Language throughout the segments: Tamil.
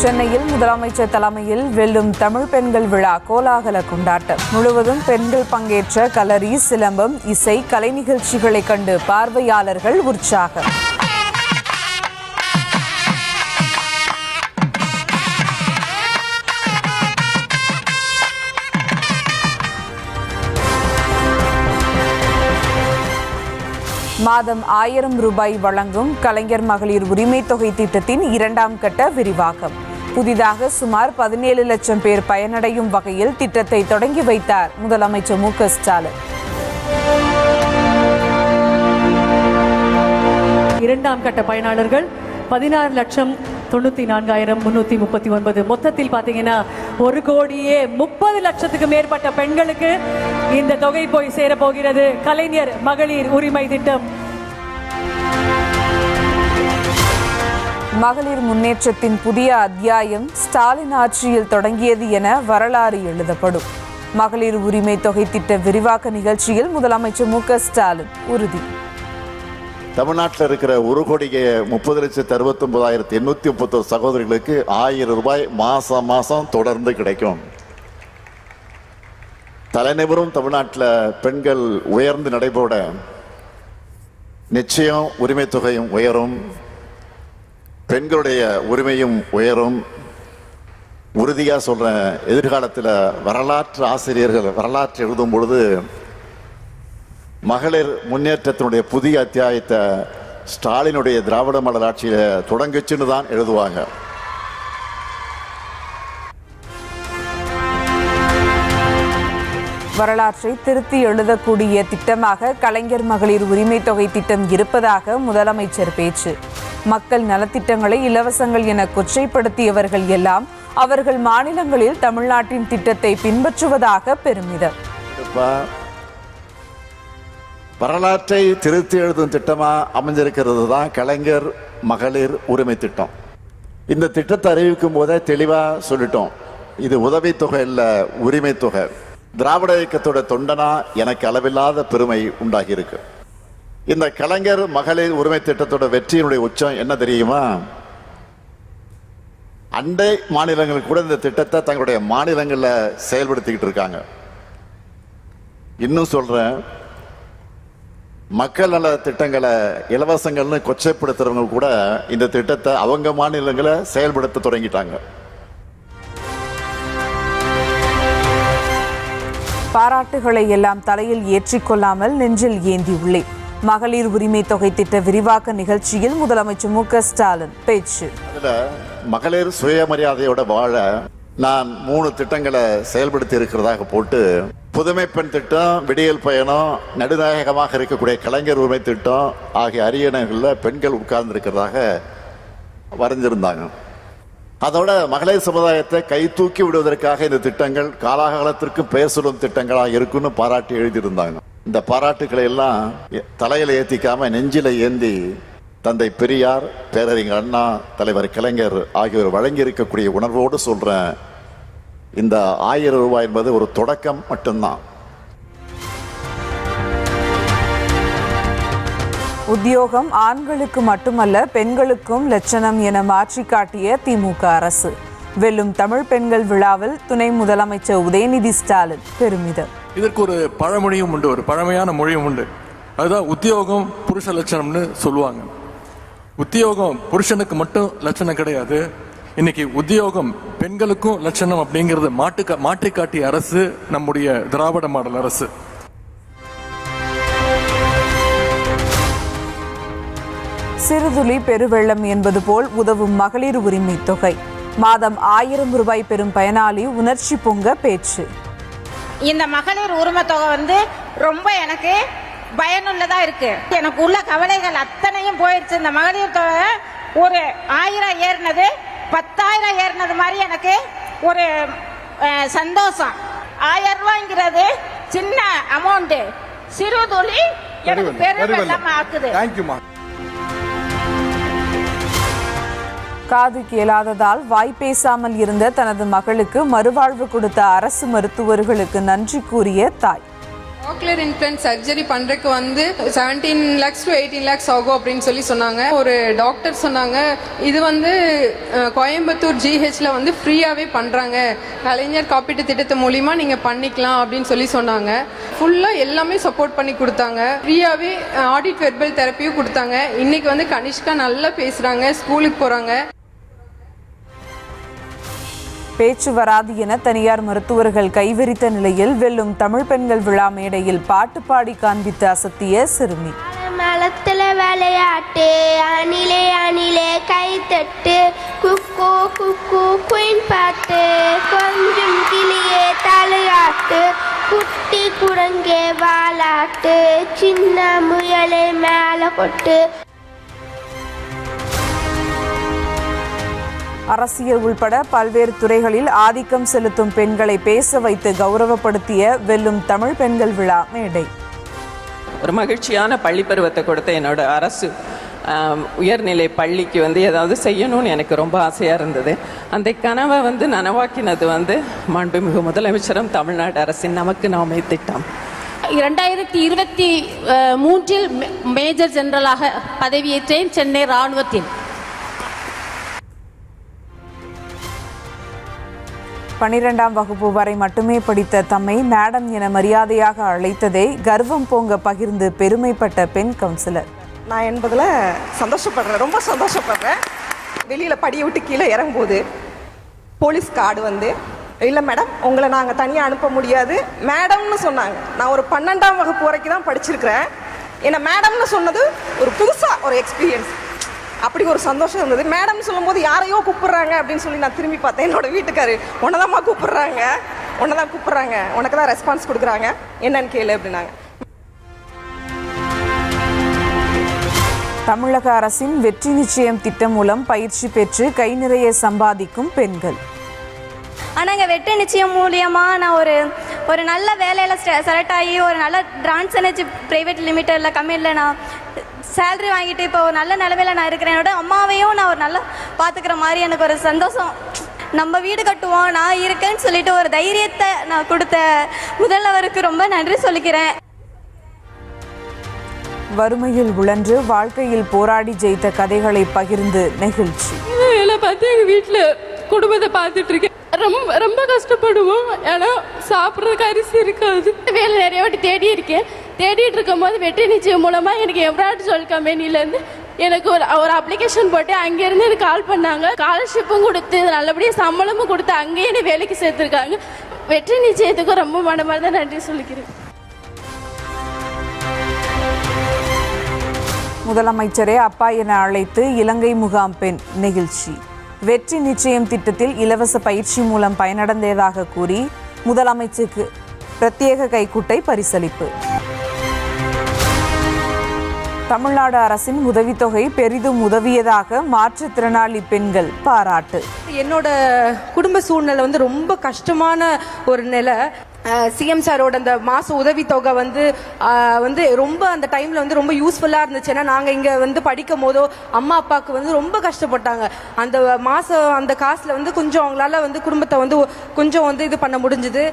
சென்னையில் முதலமைச்சர் தலைமையில் வெல்லும் தமிழ் பெண்கள் விழா கோலாகல கொண்டாட்டம். முழுவதும் பெண்கள் பங்கேற்ற களரி, சிலம்பம், இசை, கலை நிகழ்ச்சிகளை கண்டு பார்வையாளர்கள் உற்சாகம். மாதம் 1000 ரூபாய் வழங்கும் கலைஞர் மகளிர் உரிமை தொகை திட்டத்தின் 2ஆம் கட்ட விரிவாக்கம். புதிதாக சுமார் 17 லட்சம் பேர் பயனடையும் வகையில் திட்டத்தை தொடங்கி வைத்தார் முதலமைச்சர் மு க ஸ்டாலின். 2ஆம் கட்ட பயனாளர்கள் 16,94,339. மொத்தத்தில் பார்த்தீங்கன்னா 1,30,00,000க்கு மேற்பட்ட பெண்களுக்கு இந்த தொகை போய் சேரப்போகிறது. கலைஞர் மகளிர் உரிமை திட்டம். மகளிர் முன்னேற்றத்தின் புதிய அத்தியாயம் ஸ்டாலின் ஆட்சியில் தொடங்கியது என வரலாறு எழுதப்படும். மகளிர் உரிமை தொகை திட்ட விரிவாக்க நிகழ்ச்சியில் முதலமைச்சர் மு க ஸ்டாலின் உறுதி. தமிழ்நாட்டில் இருக்கிற 1,30,69,831 சகோதரிகளுக்கு 1000 ரூபாய் மாசம் தொடர்ந்து கிடைக்கும். தலைநிவரும் தமிழ்நாட்டில் பெண்கள் உயர்ந்து நடைபோட நிச்சயம் உரிமை தொகையும் உயரும், பெண்களுடைய உரிமையும் உயரும். உறுதியாக சொல்றேன், எதிர்காலத்தில் வரலாற்று ஆசிரியர்கள் வரலாற்று எழுதும் பொழுது மகளிர் முன்னேற்றத்தினுடைய புதிய அத்தியாயத்தை ஸ்டாலினுடைய திராவிட மாடல் ஆட்சியில தொடங்குச்சுன்னு தான் எழுதுவாங்க. வரலாற்றை திருத்தி எழுதக்கூடிய திட்டமாக கலைஞர் மகளிர் உரிமை தொகை திட்டம் இருப்பதாக முதலமைச்சர் பேச்சு. மக்கள் நலத்திட்டங்களை இலவசங்கள் என கொச்சைப்படுத்தியவர்கள் எல்லாம் அவர்கள் மாநிலங்களில் தமிழ்நாட்டின் திட்டத்தை பின்பற்றுவதாக பெருமிதம். வரலாற்றை திருத்தி எழுதும் திட்டமா அமைஞ்சிருக்கிறது தான் கலைஞர் மகளிர் உரிமை திட்டம். இந்த திட்டத்தை அறிவிக்கும் போதே தெளிவா சொல்லிட்டோம், இது உதவித்தொகை இல்ல, உரிமை தொகை. திராவிட இயக்கத்தோட தொண்டனா எனக்கு அளவில்லாத பெருமை உண்டாகி இருக்கு. இந்த கலைஞர் மகளிர் உரிமை திட்டத்தோட வெற்றியினுடைய உச்சம் என்ன தெரியுமா? அண்டை மாநிலங்கள் கூட இந்த திட்டத்தை தங்களுடைய மாநிலங்களில் செயல்படுத்திக்கிட்டு இருக்காங்க. இன்னும் சொல்றேன், மக்கள் நல திட்டங்களை இலவசங்கள்னு கொச்சைப்படுத்துறவங்க கூட இந்த திட்டத்தை அவங்க மாநிலங்களை செயல்படுத்த தொடங்கிட்டாங்க. பாராட்டுகளை எல்லாம் தலையில் ஏற்றிக்கொள்ளாமல் நெஞ்சில் ஏந்தி உள்ளே. மகளிர் உரிமை தொகை திட்ட விரிவாக்க நிகழ்ச்சியில் முதலமைச்சர் மு க ஸ்டாலின் பேச்சு. அதுல மகளிர் சுயமரியாதையோட வாழ நான் 3 திட்டங்களை செயல்படுத்தி இருக்கிறதாக போட்டு, புதுமை பெண் திட்டம், விடியல் பயணம், நடுநாயகமாக இருக்கக்கூடிய கலைஞர் உரிமை திட்டம் ஆகிய அரியணைகளில் பெண்கள் உட்கார்ந்து இருக்கிறதாக வரைஞ்சிருந்தாங்க. அதோட மகளிர் சமுதாயத்தை கை தூக்கி விடுவதற்காக இந்த திட்டங்கள் காலாகாலத்திற்கு பெயர் சொல்லும் திட்டங்களாக இருக்குன்னு பாராட்டி எழுதியிருந்தாங்க. இந்த பாராட்டுக்களை எல்லாம் தலையில ஏத்திக்காம நெஞ்சில ஏந்தி தந்தை பெரியார், பேரறிஞர் அண்ணா, தலைவர் கலைஞர் ஆகியோர் வழங்கி இருக்கக்கூடிய உணர்வோடு சொல்றேன், இந்த 1000 ரூபாய் என்பது ஒரு தொடக்கம் மட்டும்தான். உத்தியோகம் ஆண்களுக்கு மட்டுமல்ல பெண்களுக்கும் லட்சணம் என மாற்றி காட்டிய திமுக அரசு. வெல்லும் தமிழ் பெண்கள் விழாவில் துணை முதலமைச்சர் உதயநிதி ஸ்டாலின் பெருமிதம். இதற்கு ஒரு பழமொழியும் உண்டு, ஒரு பழமையான மொழியும் உண்டு. அதுதான் உத்தியோகம் புருஷ லட்சணம்னு சொல்லுவாங்க. உத்தியோகம் புருஷனுக்கு மட்டும் லட்சணம் கிடையாது. இன்னைக்கு உத்தியோகம் பெண்களுக்கும் லட்சணம் அப்படிங்கிறது மாற்றி காட்டிய அரசு நம்முடைய திராவிட மாடல் அரசு. சிறுதுளி பெருவெள்ளம் என்பது போல் உதவும் மகளிர் உரிமை தொகை. மாதம் 1000 ரூபாய் பெறும் பயனாளி உணர்ச்சி பொங்க பேச்சு. இந்த மகளிர் உரிமை தொகை ரொம்ப எனக்கு பயனுள்ளதா இருக்கு. எனக்கு உள்ள கவலைகள் அத்தனையும் போயிடுச்சு. இந்த மகளிர் தொகை ஒரு 1000 ஏறினது 10,000 ஏறினது மாதிரி எனக்கு ஒரு சந்தோஷம். 1000 ரூபாய்ங்கிறது சின்ன அமௌண்ட், சிறு துளி எனக்கு பெருவெள்ளம் ஆக்குது. காது கேளாததால் வாய் பேசாமல் இருந்த தனது மகளுக்கு மறுவாழ்வு கொடுத்த அரசு மருத்துவர்களுக்கு நன்றி கூறிய தாய். காக்லியர் இம்ப்ளான்ட் சர்ஜரி பண்ணுறதுக்கு வந்து 17 lakhs to 18 lakhs ஆகும் அப்படின்னு சொன்னாங்க. ஒரு டாக்டர் சொன்னாங்க இது வந்து கோயம்புத்தூர் ஜிஹெச்ல வந்து ஃப்ரீயாகவே பண்ணுறாங்க, கலைஞர் காப்பீட்டு திட்டத்து மூலிமா நீங்கள் பண்ணிக்கலாம் அப்படின்னு சொன்னாங்க. ஃபுல்லாக எல்லாமே சப்போர்ட் பண்ணி கொடுத்தாங்க. ஃப்ரீயாகவே ஆடிட் வெர்பல் தெரப்பியும் கொடுத்தாங்க. இன்னைக்கு வந்து கனிஷ்கா நல்லா பேசுகிறாங்க, ஸ்கூலுக்கு போகிறாங்க. பேச்சு வராது என தனியார் மருத்துவர்கள் கைவிரித்த நிலையில் வெல்லும் தமிழ் பெண்கள் விழா மேடையில் பாட்டு பாடி காண்பித்து அசத்திய சிறுமி. மலத்துல விளையாட்டு அணிலே அணிலே கை தட்டு குக்கு குக்கு குயின் பாட்டு கொஞ்சம் கிளியே தலையாட்டு குட்டி குரங்கே வாலாட்டு சின்ன முயலே மேல கொட்டு. அரசியல் உள்பட பல்வேறு துறைகளில் ஆதிக்கம் செலுத்தும் பெண்களை பேச வைத்து கௌரவப்படுத்திய வெல்லும் தமிழ் பெண்கள் விழா மேடை. ஒரு மகிழ்ச்சியான பள்ளி பருவத்தை கொடுத்த என்னோட அரசு உயர்நிலை பள்ளிக்கு வந்து ஏதாவது செய்யணும்னு எனக்கு ரொம்ப ஆசையாக இருந்தது. அந்த கனவை வந்து நனவாக்கினது வந்து மாண்புமிகு முதலமைச்சரும் தமிழ்நாடு அரசின் நமக்கு நாமே திட்டம். 2023 மேஜர் ஜெனரலாக பதவியேற்றேன் சென்னை ராணுவத்தில். 12ஆம் வகுப்பு வரை மட்டுமே படித்த தம்மை மேடம் என மரியாதையாக அழைத்ததை கர்வம் பொங்க பகிர்ந்து பெருமைப்பட்ட பெண் கவுன்சிலர். நான் என்பதில் சந்தோஷப்படுறேன், ரொம்ப சந்தோஷப்படுறேன். வெளியில் படியை விட்டு கீழே இறங்கும்போது போலீஸ் கார்டு வந்து இல்லை மேடம் உங்களை நாங்கள் தனியாக அனுப்ப முடியாது மேடம்னு சொன்னாங்க. நான் ஒரு 12ஆம் வகுப்பு வரைக்கும் தான் படிச்சிருக்கிறேன். என்னை மேடம்னு சொன்னது ஒரு புதுசாக ஒரு எக்ஸ்பீரியன்ஸ். அப்படி ஒரு சந்தோஷம் இருந்தது. மேடம் சொல்லும்போது யாரையோ கூப்பிடுறாங்க அப்படின்னு சொல்லி நான் திரும்பி பார்த்தேன். என்னோட வீட்டுக்காரு உன்னதாம்மா கூப்பிடுறாங்க, உன்னதான் கூப்பிடுறாங்க, உனக்கு தான் ரெஸ்பான்ஸ் கொடுக்குறாங்க, என்னன்னு கேளு அப்படின்னாங்க. தமிழக அரசின் வெற்றி நிச்சயம் திட்டம் மூலம் பயிற்சி பெற்று கை நிறைய சம்பாதிக்கும் பெண்கள். ஆனால் இங்கே வெற்றி நிச்சயம் மூலியமாக நான் ஒரு நல்ல வேலையில் செலக்ட் ஆகி ஒரு நல்ல டிரான்ஸ் எனர்ஜி ப்ரைவேட் லிமிட்டடில் கம்பெனியில் நான் சேலரி வாங்கிட்டு இப்போ ஒரு நல்ல நிலைமையில் நான் இருக்கிறேன். என்னோட அம்மாவையும் நான் ஒரு நல்லா பார்த்துக்கிற மாதிரி எனக்கு ஒரு சந்தோஷம். நம்ம வீடு கட்டுவோம், நான் இருக்கேன்னு சொல்லிட்டு ஒரு தைரியத்தை நான் கொடுத்த முதல்வருக்கு ரொம்ப நன்றி சொல்லிக்கிறேன். வறுமையில் உழன்று வாழ்க்கையில் போராடி ஜெயித்த கதைகளை பகிர்ந்து நெகிழ்ச்சி. வேலை பார்த்து எங்கள் வீட்டில் குடும்பத்தை பார்த்துட்டு இருக்கேன். ரொம்ப ரொம்ப கஷ்டப்படுவோம். ஏன்னா சாப்பிட்றதுக்கு அரிசி இருக்காது. வேலை நிறைய வாட்டி தேடிட்டு இருக்கும் போது வெற்றி நிச்சயம் மூலமாக எனக்கு எம்ப்ராய்டரி சொல் கம்பெனிலேருந்து எனக்கு ஒரு அப்ளிகேஷன் போட்டு அங்கேருந்து எனக்கு கால் பண்ணாங்க. ஸ்காலர்ஷிப்பும் கொடுத்து நல்லபடியாக சம்பளமும் கொடுத்து அங்கேயே என்னை வேலைக்கு சேர்த்துருக்காங்க. வெற்றி நிச்சயத்துக்கும் ரொம்ப மனமார்ந்த நன்றி சொல்லிக்கிறேன். முதலமைச்சரே அப்பா என அழைத்து இலங்கை முகாம் பெண் நெகிழ்ச்சி. வெற்றி நிச்சயம் திட்டத்தில் இலவச பயிற்சி மூலம் பயனடைந்ததாக கூறி முதலமைச்சருக்கு பிரத்யேக கைக்குட்டை பரிசளிப்பு. தமிழ்நாடு அரசின் உதவித்தொகை பெரிதும் உதவியதாக மாற்றுத்திறனாளி பெண்கள் பாராட்டு. என்னோட குடும்ப சூழ்நிலை வந்து ரொம்ப கஷ்டமான ஒரு நிலை. சிஎம் சாரோட அந்த மாச உதவித்தொகை வந்து ரொம்ப அந்த டைம்ல வந்து ரொம்ப யூஸ்ஃபுல்லா இருந்துச்சு. ஏன்னா நாங்க இங்க வந்து படிக்கும் போதோ அம்மா அப்பாவுக்கு வந்து ரொம்ப கஷ்டப்பட்டாங்க. அந்த மாசம் அந்த காசுல வந்து கொஞ்சம் அவங்களால வந்து குடும்பத்தை வந்து கொஞ்சம் வந்து இது பண்ண முடிஞ்சுது.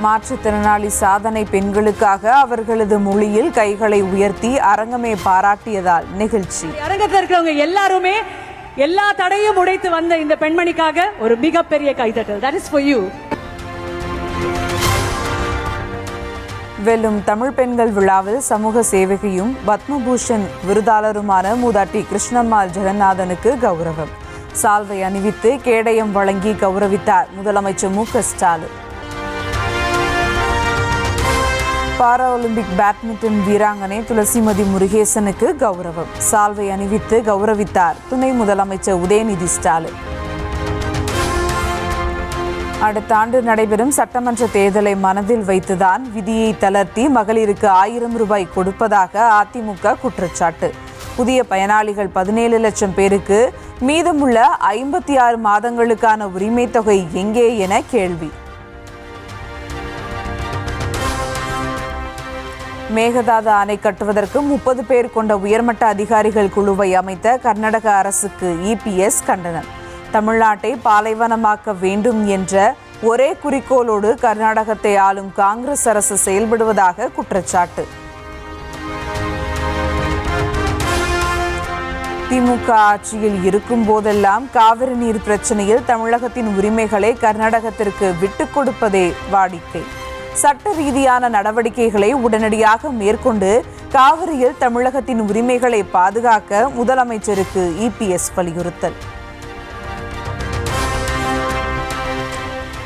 மாற்றுத்திறனாளி சாதனை பெண்களுக்காக அவர்களது மொழியில் கைகளை உயர்த்தி அரங்கமே பாராட்டியதால் நிகழ்ச்சி. அரங்கத்தில் இருக்கிறவங்க எல்லாருமே எல்லா தடையும் உடைத்து வந்த இந்த பெண்மணிக்காக ஒரு மிகப்பெரிய கைதட்டல். That is for you. வெல்லும் தமிழ் பெண்கள் விழாவில் சமூக சேவகியும் பத்மபூஷன் விருதாளருமான மூதாட்டி கிருஷ்ணம்மாள் ஜெகநாதனுக்கு கௌரவம். சால்வை அணிவித்து கேடயம் வழங்கி கௌரவித்தார் முதலமைச்சர் மு.க. ஸ்டாலின். பாரா ஒலிம்பிக் பேட்மிண்டன் வீராங்கனை துளசிமதி முருகேசனுக்கு கௌரவம். சால்வை அணிவித்து கௌரவித்தார் துணை முதலமைச்சர் உதயநிதி ஸ்டாலின். அடுத்த ஆண்டு நடைபெறும் சட்டமன்ற தேர்தலை மனதில் வைத்துதான் விதியை தளர்த்தி மகளிருக்கு 1000 ரூபாய் கொடுப்பதாக அதிமுக குற்றச்சாட்டு. புதிய பயனாளிகள் 17 லட்சம் பேருக்கு மீதமுள்ள 56 மாதங்களுக்கான உரிமை தொகை எங்கே என கேள்வி. மேகதாது அணை கட்டுவதற்கு 30 பேர் கொண்ட உயர்மட்ட அதிகாரிகள் குழுவை அமைத்த கர்நாடக அரசுக்கு இபிஎஸ் கண்டனம். தமிழ்நாட்டை பாலைவனமாக்க வேண்டும் என்ற ஒரே குறிக்கோளோடு கர்நாடகத்தை ஆளும் காங்கிரஸ் அரசு செயல்படுவதாக குற்றச்சாட்டு. திமுக ஆட்சியில் இருக்கும் போதெல்லாம் காவிரி நீர் பிரச்சனையில் தமிழகத்தின் உரிமைகளை கர்நாடகத்திற்கு விட்டுக் கொடுப்பதே வாடிக்கை. சட்ட ரீதியான நடவடிக்கைகளை உடனடியாக மேற்கொண்டு காவிரியில் தமிழகத்தின் உரிமைகளை பாதுகாக்க முதலமைச்சருக்கு இபிஎஸ் வலியுறுத்தல்.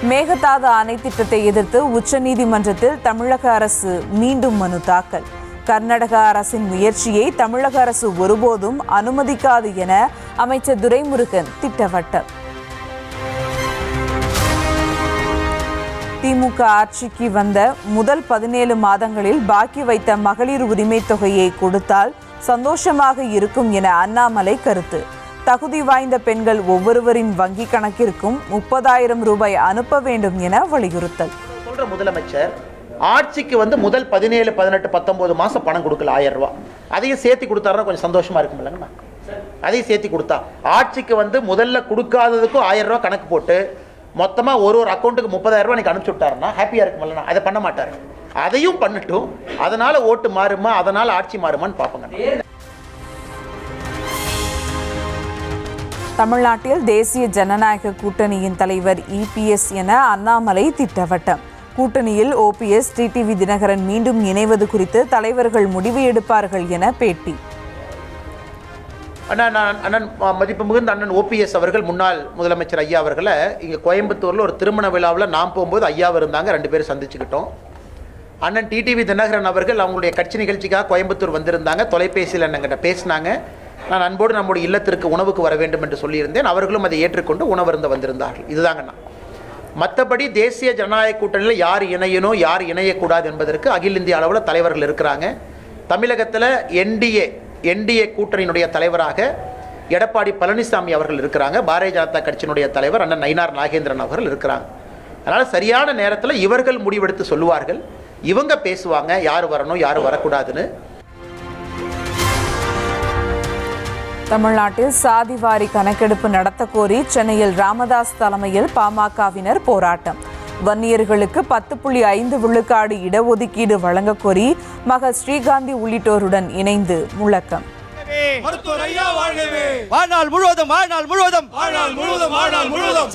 மேகதாது அணை திட்டத்தை எதிர்த்து உச்சநீதிமன்றத்தில் தமிழக அரசு மீண்டும் மனு தாக்கல். கர்நாடக அரசின் முயற்சியை தமிழக அரசு ஒருபோதும் அனுமதிக்காது என அமைச்சர் துரைமுருகன் திட்டவட்டம். திமுக ஆட்சிக்கு வந்த முதல் 17 மாதங்களில் பாக்கி வைத்த மகளிர் உரிமை தொகையை கொடுத்தால் சந்தோஷமாக இருக்கும் என அண்ணாமலை கருத்து. தகுதி வாய்ந்த பெண்கள் ஒவ்வொருவரின் வங்கி கணக்கிற்கும் 30,000 ரூபாய் அனுப்ப வேண்டும் என வலியுறுத்தல். சொல்ற முதலமைச்சர் ஆட்சிக்கு வந்து முதல் 17, 18, 19 மாசம் பணம் கொடுக்கல 1000 ரூபாய். அதையும் சேர்த்து கொடுத்தாருன்னா கொஞ்சம் சந்தோஷமா இருக்கும் இல்லைங்கண்ணா. அதையும் சேர்த்து கொடுத்தா ஆட்சிக்கு வந்து முதல்ல கொடுக்காததுக்கும் 1000 ரூபாய் கணக்கு போட்டு மொத்தமா ஒரு அக்கௌண்ட்டுக்கு 30,000 ரூபாய் நீங்க அனுப்பிச்சு விட்டாருன்னா ஹாப்பியா இருக்கும்ல. அதை பண்ண மாட்டாரு. அதையும் பண்ணட்டும். அதனால ஓட்டு மாறுமா, அதனால ஆட்சி மாறுமான்னு பார்ப்போங்க. தமிழ்நாட்டில் தேசிய ஜனநாயக கூட்டணியின் தலைவர் இபிஎஸ் என அண்ணாமலை திட்டவட்டம். கூட்டணியில் ஓபிஎஸ், டிடிவி தினகரன் மீண்டும் இணைவது குறித்து தலைவர்கள் முடிவு எடுப்பார்கள் என பேட்டி. அண்ணன் மதிப்பு மிகுந்த அண்ணன் ஓபிஎஸ் அவர்கள் முன்னாள் முதலமைச்சர் ஐயா அவர்களை இங்கே கோயம்புத்தூரில் ஒரு திருமண விழாவில் நாம் போகும்போது ஐயாவை இருந்தாங்க. 2 பேரும் சந்திச்சுக்கிட்டோம். அண்ணன் டிடிவி தினகரன் அவர்கள் அவங்களுடைய கட்சி நிகழ்ச்சிக்காக கோயம்புத்தூர் வந்திருந்தாங்க. தொலைபேசியில் என்னங்கிட்ட பேசினாங்க. நான் அன்போடு நம்முடைய இல்லத்திற்கு உணவுக்கு வர வேண்டும் என்று சொல்லியிருந்தேன். அவர்களும் அதை ஏற்றுக்கொண்டு உணவருந்த வந்திருந்தார்கள். இதுதாங்கண்ணா. மற்றபடி தேசிய ஜனநாயக கூட்டணியில் யார் இணையணும், யார் இணையக்கூடாது என்பதற்கு அகில இந்திய அளவில் தலைவர்கள் இருக்கிறாங்க. தமிழகத்தில் என்டிஏ கூட்டணியினுடைய தலைவராக எடப்பாடி பழனிசாமி அவர்கள் இருக்கிறாங்க. பாரதிய ஜனதா கட்சியினுடைய தலைவர் அண்ணன் நயினார் நாகேந்திரன் அவர்கள் இருக்கிறாங்க. அதனால் சரியான நேரத்தில் இவர்கள் முடிவெடுத்து சொல்லுவார்கள். இவங்க பேசுவாங்க யார் வரணும் யார் வரக்கூடாதுன்னு. தமிழ்நாட்டில் சாதிவாரி கணக்கெடுப்பு நடத்த கோரி சென்னையில் ராமதாஸ் தலைமையில் பாமகவினர் போராட்டம். வன்னியர்களுக்கு 10.5 விழுக்காடு இடஒதுக்கீடு வழங்க கோரி மகள் ஸ்ரீகாந்தி உள்ளிட்டோருடன் இணைந்து முழக்கம்.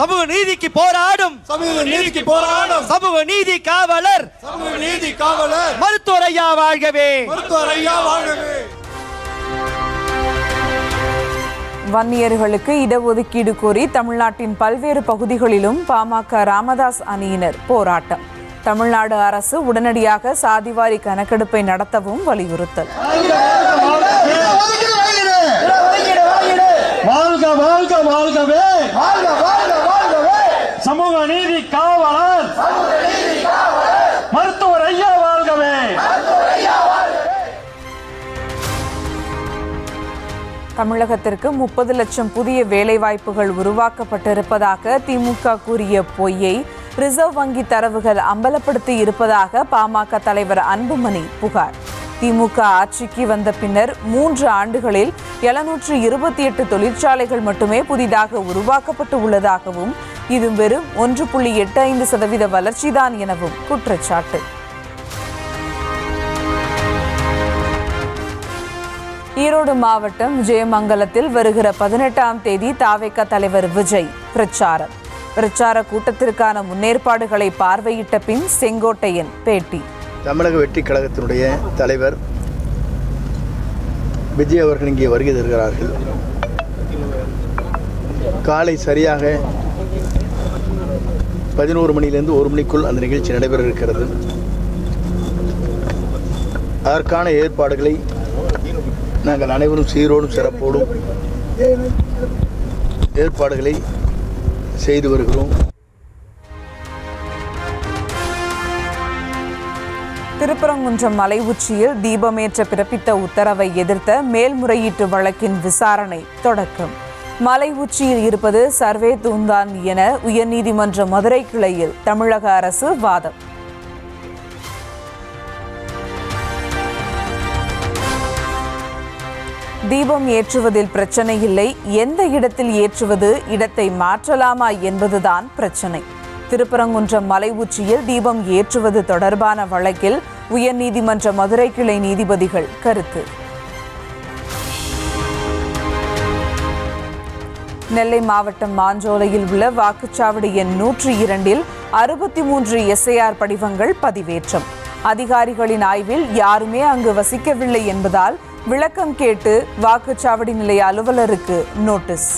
சமூக நீதிக்கு போராடும் சமூக நீதி காவலர் மருத்துவர் ஐயா வாழ்கவே. வன்னியர்களுக்கு இடஒதுக்கீடு கோரி தமிழ்நாட்டின் பல்வேறு பகுதிகளிலும் பாமக ராமதாஸ் அணியினர் போராட்டம். தமிழ்நாடு அரசு உடனடியாக சாதிவாரி கணக்கெடுப்பை நடத்தவும் வலியுறுத்தல். சமூக நீதி காவலர் மருத்துவர் ஐயா வாழ்கவே. தமிழகத்திற்கு 30 லட்சம் புதிய வேலைவாய்ப்புகள் உருவாக்கப்பட்டிருப்பதாக திமுக கூறிய பொய்யை ரிசர்வ் வங்கி தரவுகள் அம்பலப்படுத்தி இருப்பதாக பாமக தலைவர் அன்புமணி புகார். திமுக ஆட்சிக்கு வந்த பின்னர் 3 ஆண்டுகளில் 728 தொழிற்சாலைகள் மட்டுமே புதிதாக உருவாக்கப்பட்டு உள்ளதாகவும் இது வெறும் 1.85% வளர்ச்சிதான் எனவும் குற்றச்சாட்டு. ஈரோடு மாவட்டம் விஜயமங்கலத்தில் வருகிற 18ஆம் தேதி தாவேக தலைவர் விஜய் பிரச்சார கூட்டத்திற்கான முன்னேற்பாடுகளை பார்வையிட்ட பின் செங்கோட்டையன் பேட்டி. தமிழக வெற்றி கழகத்தினுடைய தலைவர் விஜய் அவர்கள் இங்கே வருகை தருகிறார்கள். காலை சரியாக 11 மணியிலிருந்து 1 மணிக்குள் அந்த நிகழ்ச்சி நடைபெற இருக்கிறது. அதற்கான ஏற்பாடுகளை நாங்கள் அனைவரும் சீரோடும் சிறப்போடும் ஏற்பாடுகளை செய்து வருகிறோம். திருப்பரங்குன்றம் மலை உச்சியில் தீபமேற்ற பிறப்பித்த உத்தரவை எதிர்த்த மேல்முறையீட்டு வழக்கின் விசாரணை தொடக்கம். மலை உச்சியில் இருப்பது சர்வே தூந்தான் என உயர்நீதிமன்ற மதுரை கிளையில் தமிழக அரசு வாதம். தீபம் ஏற்றுவதில் பிரச்சனை இல்லை, எந்த இடத்தில் ஏற்றுவது, இடத்தை மாற்றலாமா என்பதுதான் பிரச்சனை. திருப்பரங்குன்றம் மலை உச்சியில் தீபம் ஏற்றுவது தொடர்பான வழக்கில் உயர்நீதிமன்ற மதுரை கிளை நீதிபதிகள் கருத்து. நெல்லை மாவட்டம் மாஞ்சோலையில் உள்ள வாக்குச்சாவடி எண் 102 63 எஸ்ஐஆர் படிவங்கள் பதிவேற்றம். அதிகாரிகளின் ஆய்வில் யாருமே அங்கு வசிக்கவில்லை என்பதால் விளக்கம் கேட்டு வாக்குச்சாவடி நிலைய அலுவலருக்கு நோட்டீஸ்.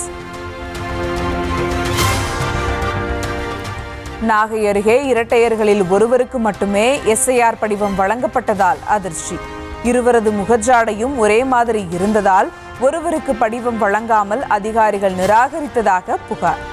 நாகை அருகே இரட்டையர்களில் ஒருவருக்கு மட்டுமே எஸ்ஐஆர் படிவம் வழங்கப்பட்டதால் அதிர்ச்சி. இருவரது முகஜாடையும் ஒரே மாதிரி இருந்ததால் ஒருவருக்கு படிவம் வழங்காமல் அதிகாரிகள் நிராகரித்ததாக புகார்.